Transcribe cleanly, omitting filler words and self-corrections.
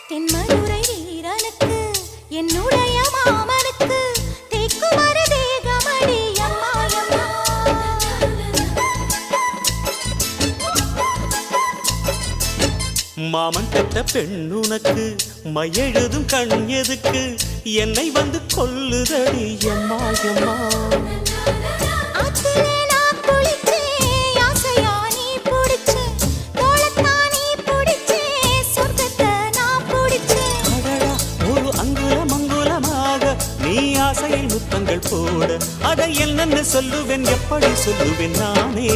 தென்மதுரை வீரனுக்கு என்னுடைய மாமனுக்கு தேக்குமர தேகமடி அம்மா அம்மா. மாமன் பெற்ற பெண்ணுனக்கு மையெழுதும் கண் எதுக்கு என்னை வந்து கொல்லுதடி அம்மா அம்மா. ஆத்திலே நான் குளிச்சேன், ஆசையா நீ புடிச்சேன், தோளத்தான் நீ புடிச்சேன், சொர்க்கத்தை நான் புடிச்சேன். அடடா, ஒரு அங்குலம் அங்குலமாக நீ ஆசையில் முத்தங்கள் போட அதை என்னென்ன சொல்லுவேன் எப்படி சொல்லுவேன் நானே.